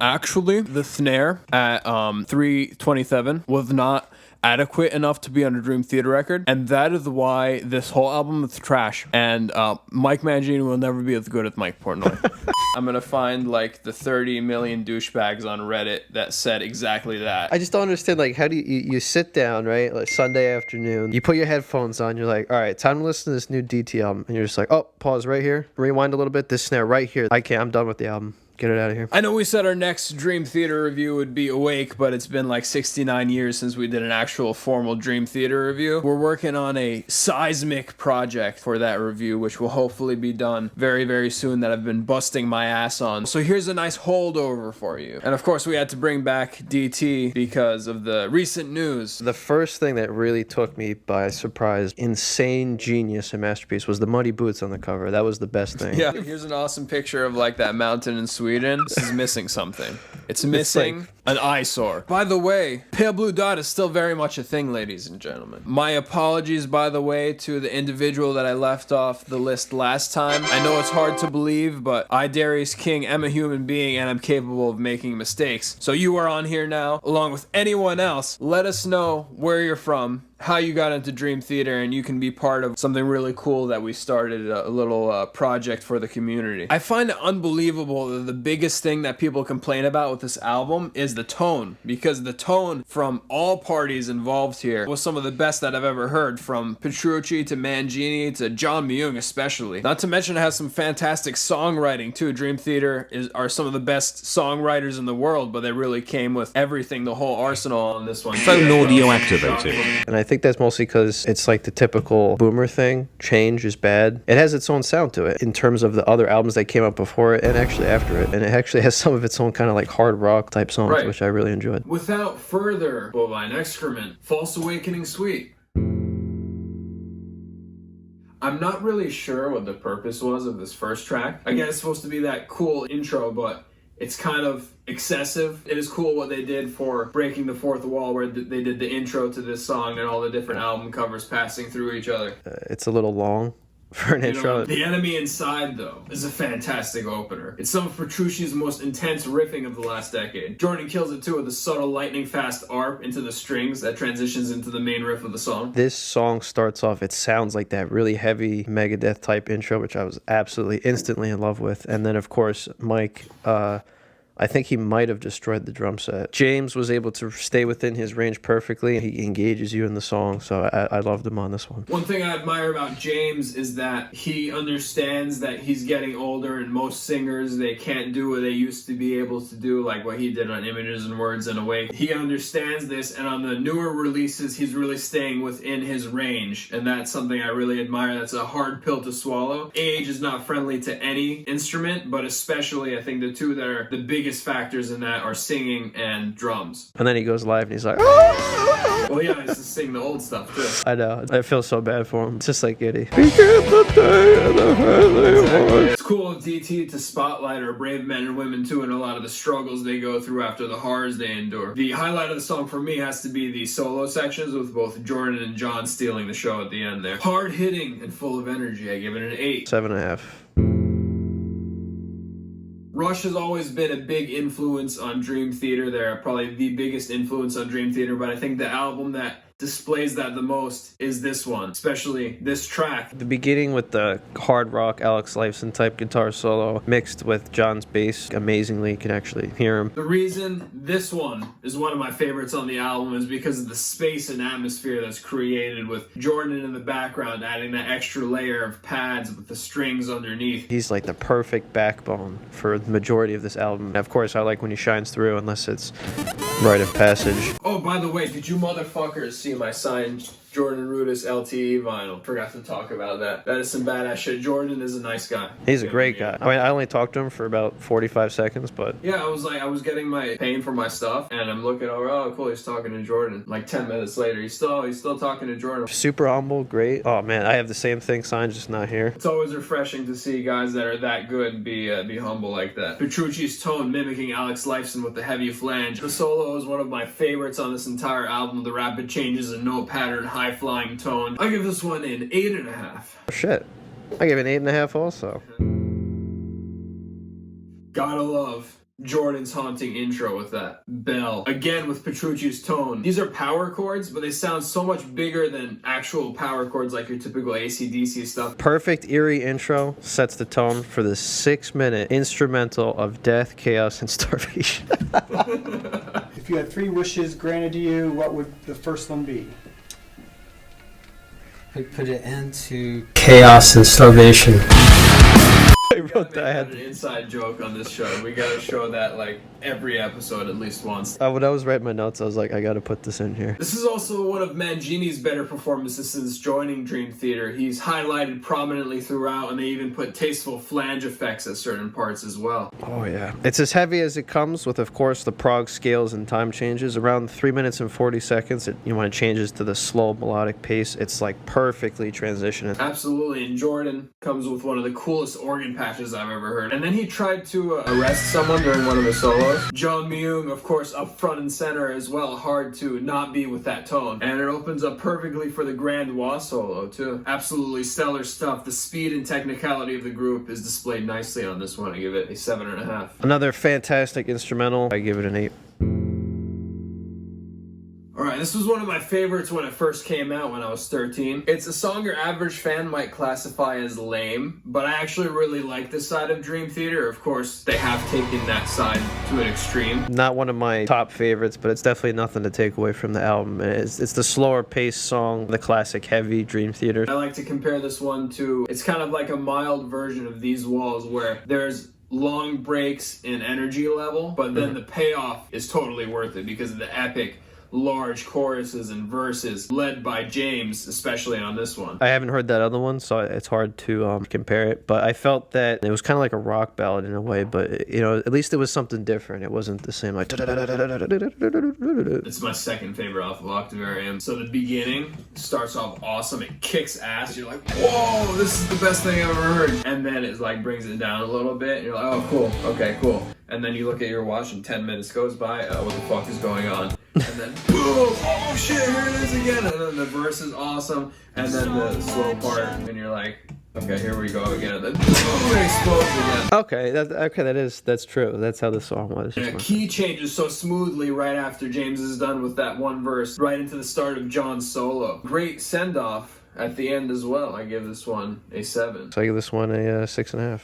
Actually, the snare at 3:27 was not adequate enough to be on a Dream Theater record, and that is why this whole album is trash, and Mike Mangini will never be as good as Mike Portnoy. I'm gonna find like the 30 million douchebags on Reddit that said exactly that. I just don't understand, like, how do you sit down, right, like Sunday afternoon, you put your headphones on, you're like, all right, time to listen to this new DT album, and you're just like, oh, pause right here, rewind a little bit, this snare right here, I'm done with the album. Get it out of here. I know we said our next Dream Theater review would be Awake, but it's been like 69 years since we did an actual formal Dream Theater review. We're working on a seismic project for that review, which will hopefully be done very, very soon, that I've been busting my ass on. So here's a nice holdover for you. And of course, we had to bring back DT because of the recent news. The first thing that really took me by surprise, insane genius and masterpiece, was the muddy boots on the cover. That was the best thing. Yeah, here's an awesome picture of like that mountain in Sweden. This is missing something. It's missing an eyesore. By the way, pale blue dot is still very much a thing, ladies and gentlemen. My apologies, by the way, to the individual that I left off the list last time. I know it's hard to believe, but I, Darius King, am a human being and I'm capable of making mistakes. So you are on here now, along with anyone else. Let us know where you're from, how you got into Dream Theater, and you can be part of something really cool that we started, a little project for the community. I find it unbelievable that the biggest thing that people complain about with this album is the tone, because the tone from all parties involved here was some of the best that I've ever heard, from Petrucci to Mangini to John Myung especially. Not to mention it has some fantastic songwriting too. Dream Theater are some of the best songwriters in the world, but they really came with everything, the whole arsenal on this one. Phone audio activated. And I think that's mostly because it's like the typical boomer thing. Change is bad. It has its own sound to it in terms of the other albums that came out before it and actually after it. And it actually has some of its own kind of like hard rock type songs, right, which I really enjoyed. Without further, Bovine Excrement, False Awakening Suite. I'm not really sure what the purpose was of this first track. I guess it's supposed to be that cool intro, but it's kind of excessive. It is cool what they did for breaking the fourth wall, where they did the intro to this song and all the different album covers passing through each other. It's a little long for an intro. The Enemy Inside, though, is a fantastic opener. It's some of Petrucci's most intense riffing of the last decade. Jordan kills it too with a subtle lightning-fast arp into the strings that transitions into the main riff of the song. This song starts off, it sounds like that really heavy Megadeth type intro, which I was absolutely instantly in love with. And then, of course, Mike, I think he might have destroyed the drum set. James was able to stay within his range perfectly. He engages you in the song, so I loved him on this one. One thing I admire about James is that he understands that he's getting older, and most singers, they can't do what they used to be able to do, like what he did on Images and Words and Awake. He understands this, and on the newer releases, he's really staying within his range, and that's something I really admire. That's a hard pill to swallow. Age is not friendly to any instrument, but especially I think the two that are the biggest factors in that are singing and drums. And then he goes live and he's like, oh! Well, yeah, I used to sing the old stuff too. I know. I feel so bad for him. It's just like Giddy. It's cool of DT to spotlight our brave men and women too, and a lot of the struggles they go through after the horrors they endure. The highlight of the song for me has to be the solo sections with both Jordan and John stealing the show at the end there. Hard hitting and full of energy. I give it an 8. 7.5. Rush has always been a big influence on Dream Theater. They're probably the biggest influence on Dream Theater, but I think the album that displays that the most is this one, especially this track. The beginning with the hard rock Alex Lifeson type guitar solo mixed with John's bass amazingly. You can actually hear him. The reason this one is one of my favorites on the album is because of the space and atmosphere that's created with Jordan in the background adding that extra layer of pads with the strings underneath. He's like the perfect backbone for the majority of this album. And of course, I like when he shines through, unless it's rite of passage. Oh, by the way, did you motherfuckers see my signed Jordan Rudess LTE vinyl? Forgot to talk about that. That is some badass shit. Jordan is a nice guy. He's a great guy. I mean, I only talked to him for about 45 seconds, but... Yeah, I was getting my paying for my stuff, and I'm looking over, oh, cool, he's talking to Jordan. Like 10 minutes later, he's still talking to Jordan. Super humble, great. Oh, man, I have the same thing signed, just not here. It's always refreshing to see guys that are that good be humble like that. Petrucci's tone mimicking Alex Lifeson with the heavy flange. The solo is one of my favorites on this entire album. The rapid changes in note pattern, high-flying tone. I give this one an 8.5. Oh, shit. I give it an 8.5 also. Gotta love Jordan's haunting intro with that bell. Again with Petrucci's tone. These are power chords, but they sound so much bigger than actual power chords like your typical AC/DC stuff. Perfect eerie intro sets the tone for the 6-minute instrumental of death, chaos, and starvation. If you had 3 wishes granted to you, what would the first one be? We put an end to chaos and starvation. I wrote that. I had an inside joke on this show. We gotta show that like every episode at least once. when I was writing my notes, I was like, I gotta put this in here. This is also one of Mangini's better performances since joining Dream Theater. He's highlighted prominently throughout, and they even put tasteful flange effects at certain parts as well. Oh yeah. It's as heavy as it comes with, of course, the prog scales and time changes. Around 3 minutes and 40 seconds, when it changes to the slow melodic pace, it's like perfectly transitioning. Absolutely, and Jordan comes with one of the coolest organ patches I've ever heard. And then he tried to arrest someone during one of his solos. John Myung, of course, up front and center as well. Hard to not be with that tone. And it opens up perfectly for the grand wah solo, too. Absolutely stellar stuff. The speed and technicality of the group is displayed nicely on this one. I give it a 7.5. Another fantastic instrumental. I give it an 8. Alright, this was one of my favorites when it first came out when I was 13. It's a song your average fan might classify as lame, but I actually really like this side of Dream Theater. Of course, they have taken that side to an extreme. Not one of my top favorites, but it's definitely nothing to take away from the album. It's the slower paced song, the classic heavy Dream Theater. I like to compare this one to, it's kind of like a mild version of These Walls where there's long breaks in energy level, but then the payoff is totally worth it because of the epic large choruses and verses led by James, especially on this one. I haven't heard that other one, so it's hard to compare it, but I felt that it was kind of like a rock ballad in a way, but at least it was something different. It wasn't the same like... It's my second favorite off of Octavarium. So the beginning starts off awesome. It kicks ass. You're like, whoa, this is the best thing I've ever heard. And then it like brings it down a little bit. And you're like, oh, cool. Okay, cool. And then you look at your watch and 10 minutes goes by. What the fuck is going on? And then, boom! Oh shit, here it is again! And then the verse is awesome. And then the slow part, and you're like, okay, here we go again. And then, boom, it explodes again. Okay, that's true. That's how the song was. And a key changes so smoothly right after James is done with that one verse, right into the start of John's solo. Great send-off at the end as well. I give this one a 7. So I give this one a 6.5.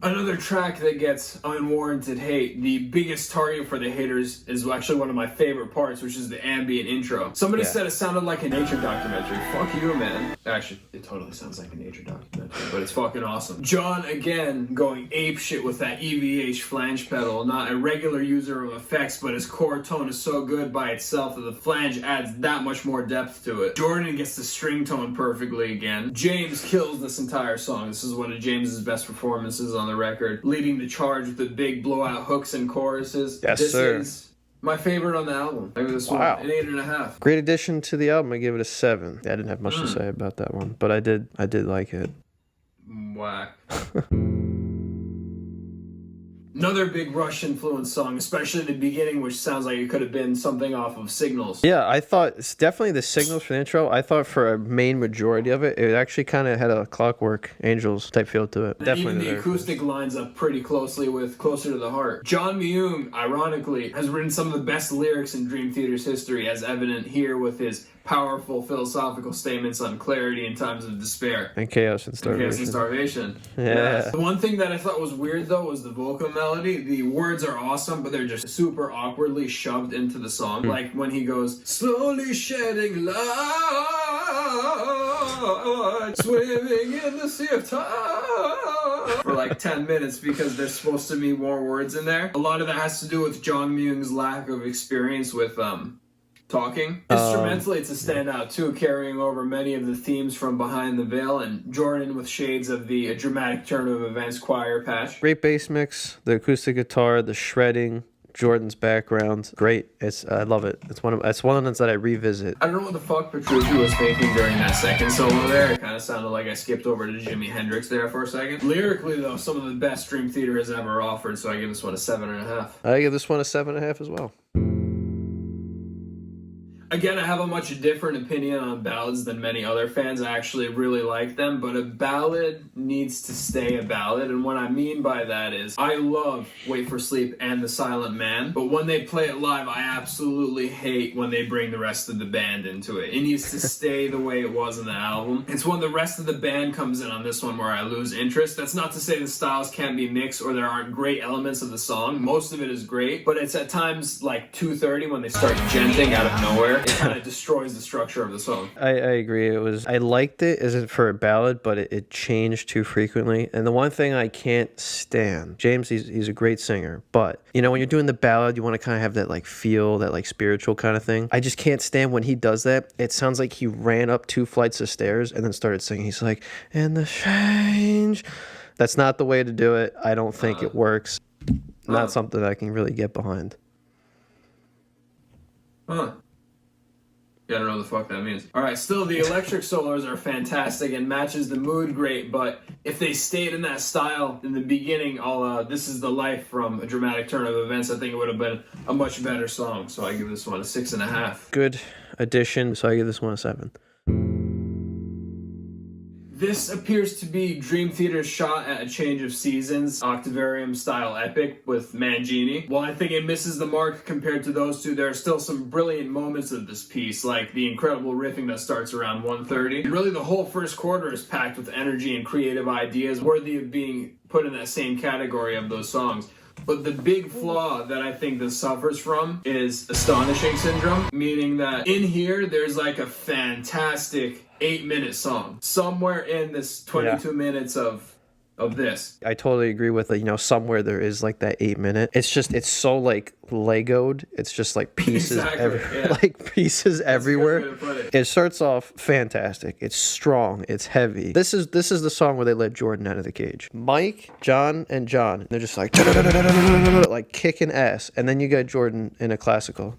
Another track that gets unwarranted hate, the biggest target for the haters, is actually one of my favorite parts, which is the ambient intro. Somebody said it sounded like a nature documentary. Fuck you, man. Actually, it totally sounds like a nature documentary, but it's fucking awesome. John, again, going apeshit with that EVH flange pedal. Not a regular user of effects, but his core tone is so good by itself that the flange adds that much more depth to it. Jordan gets the string tone perfectly again. James kills this entire song. This is one of James's best performances on the record, leading the charge with the big blowout hooks and choruses. Yes, this sir. Is my favorite on the album. I give this one an 8.5. Great addition to the album. I give it a 7. I didn't have much to say about that one, but I did like it. Whack. Another big Rush influence song, especially the beginning, which sounds like it could have been something off of Signals. Yeah, I thought it's definitely the Signals for the intro. I thought for a main majority of it, it actually kind of had a Clockwork Angels type feel to it. And Definitely even the acoustic lines up pretty closely with Closer to the Heart. John Myung, ironically, has written some of the best lyrics in Dream Theater's history, as evident here with his powerful philosophical statements on clarity in times of despair. And chaos and starvation. Chaos and starvation. Yeah. The one thing that I thought was weird, though, was the vocal melody. The words are awesome, but they're just super awkwardly shoved into the song. Like when he goes, slowly shedding light, swimming in the sea of time, for like 10 minutes, because there's supposed to be more words in there. A lot of that has to do with John Myung's lack of experience with talking. Instrumentally, it's a standout too, carrying over many of the themes from Behind the Veil, and Jordan with shades of the dramatic turn of events choir patch. Great bass mix, the acoustic guitar, the shredding, Jordan's background, great. I love it. It's one of the ones that I revisit. I don't know what the fuck Petrucci was thinking during that second solo there. It kind of sounded like I skipped over to Jimi Hendrix there for a second. Lyrically, though, some of the best Dream Theater has ever offered, so I give this one a 7.5. I give this one a 7.5 as well. Again, I have a much different opinion on ballads than many other fans. I actually really like them, but a ballad needs to stay a ballad, and what I mean by that is I love Wait for Sleep and The Silent Man, but when they play it live, I absolutely hate when they bring the rest of the band into it. It needs to stay the way it was in the album. It's when the rest of the band comes in on this one where I lose interest. That's not to say the styles can't be mixed or there aren't great elements of the song. Most of it is great, but it's at times like 2:30 when they start genting out of nowhere. It kind of destroys the structure of the song. I agree. I liked it as it for a ballad, but it changed too frequently. And the one thing I can't stand, James, he's a great singer, but you know, when you're doing the ballad, you want to kind of have that like feel, that like spiritual kind of thing. I just can't stand when he does that. It sounds like he ran up 2 flights of stairs and then started singing. He's like, "And the change." That's not the way to do it. I don't think it works. Not something I can really get behind. Yeah, I don't know what the fuck that means. Alright, still, the electric solos are fantastic and matches the mood great, but if they stayed in that style in the beginning, This Is the Life from A Dramatic Turn of Events, I think it would have been a much better song, so I give this one a 6.5. Good addition, so I give this one a 7. This appears to be Dream Theater's shot at a change of seasons, octavarium style epic with Mangini. While I think it misses the mark compared to those two, there are still some brilliant moments of this piece, like the incredible riffing that starts around 1:30. Really, the whole first quarter is packed with energy and creative ideas worthy of being put in that same category of those songs. But the big flaw that I think this suffers from is astonishing syndrome, meaning that in here there's like a fantastic 8-minute song somewhere in this 22 minutes of this. I totally agree with it. You know, somewhere there is like that 8-minute. It's so like Legoed. It's just like pieces, like pieces everywhere. It starts off fantastic. It's strong. It's heavy. This is the song where they let Jordan out of the cage. Mike, John, and John. They're just like like kicking ass, and then you got Jordan in a classical.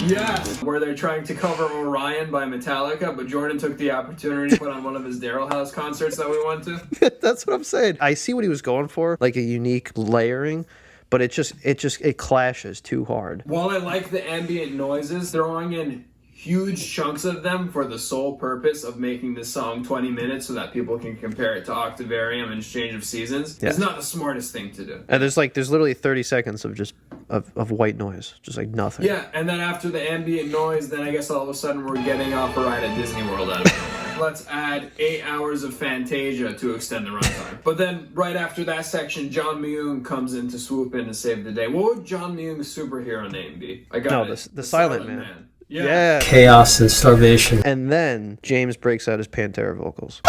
Yes, where they're trying to cover Orion by Metallica, but Jordan took the opportunity to put on one of his Daryl House concerts that we went to. That's what I'm saying. I see what he was going for, like a unique layering, but it clashes too hard. While I like the ambient noises, throwing in huge chunks of them for the sole purpose of making this song 20 minutes so that people can compare it to Octavarium and Change of Seasons is not the smartest thing to do. And there's literally 30 seconds of just of white noise, just like nothing. Yeah, and then after the ambient noise, then I guess all of a sudden we're getting off a ride at Disney World out of it. Let's add 8 hours of Fantasia to extend the runtime. But then right after that section, John Myung comes in to swoop in to save the day. What would John Myung's superhero name be? I got the Silent Man. Yeah. Chaos and starvation. And then James breaks out his Pantera vocals.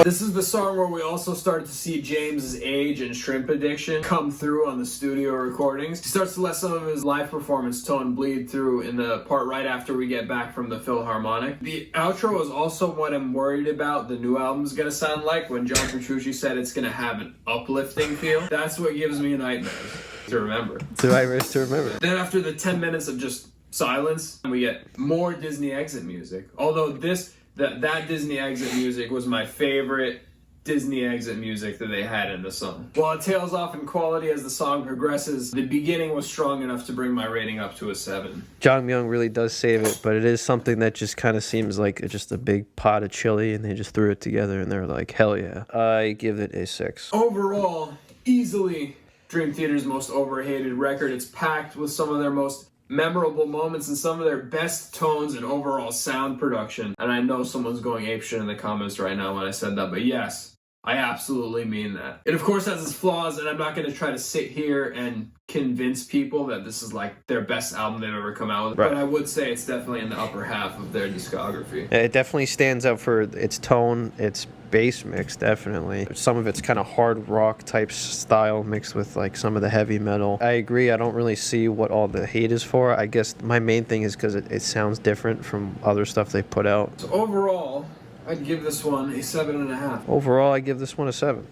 This is the song where we also start to see James's age and shrimp addiction come through on the studio recordings. He starts to let some of his live performance tone bleed through in the part right after we get back from the Philharmonic. The outro is also what I'm worried about the new album's gonna sound like when John Petrucci said it's gonna have an uplifting feel. That's what gives me nightmares to remember. Nightmares to remember. Then after the 10 minutes of just silence, we get more Disney exit music. Although that Disney exit music was my favorite Disney exit music that they had in the song. While it tails off in quality as the song progresses, the beginning was strong enough to bring my rating up to a 7. John Myung really does save it, but it is something that just kind of seems like just a big pot of chili and they just threw it together and they're like, hell yeah. I give it a 6. Overall, easily Dream Theater's most overhated record. It's packed with some of their most memorable moments and some of their best tones and overall sound production. And I know someone's going apeshit in the comments right now when I said that, but yes, I absolutely mean that. It of course has its flaws, and I'm not going to try to sit here and convince people that this is like their best album they've ever come out with, but I would say it's definitely in the upper half of their discography. It definitely stands out for its tone, its bass mix, definitely. Some of it's kind of hard rock type style mixed with like some of the heavy metal. I agree, I don't really see what all the hate is for. I guess my main thing is because it sounds different from other stuff they put out. So overall, I'd give this one a 7.5. Overall, I give this one a 7.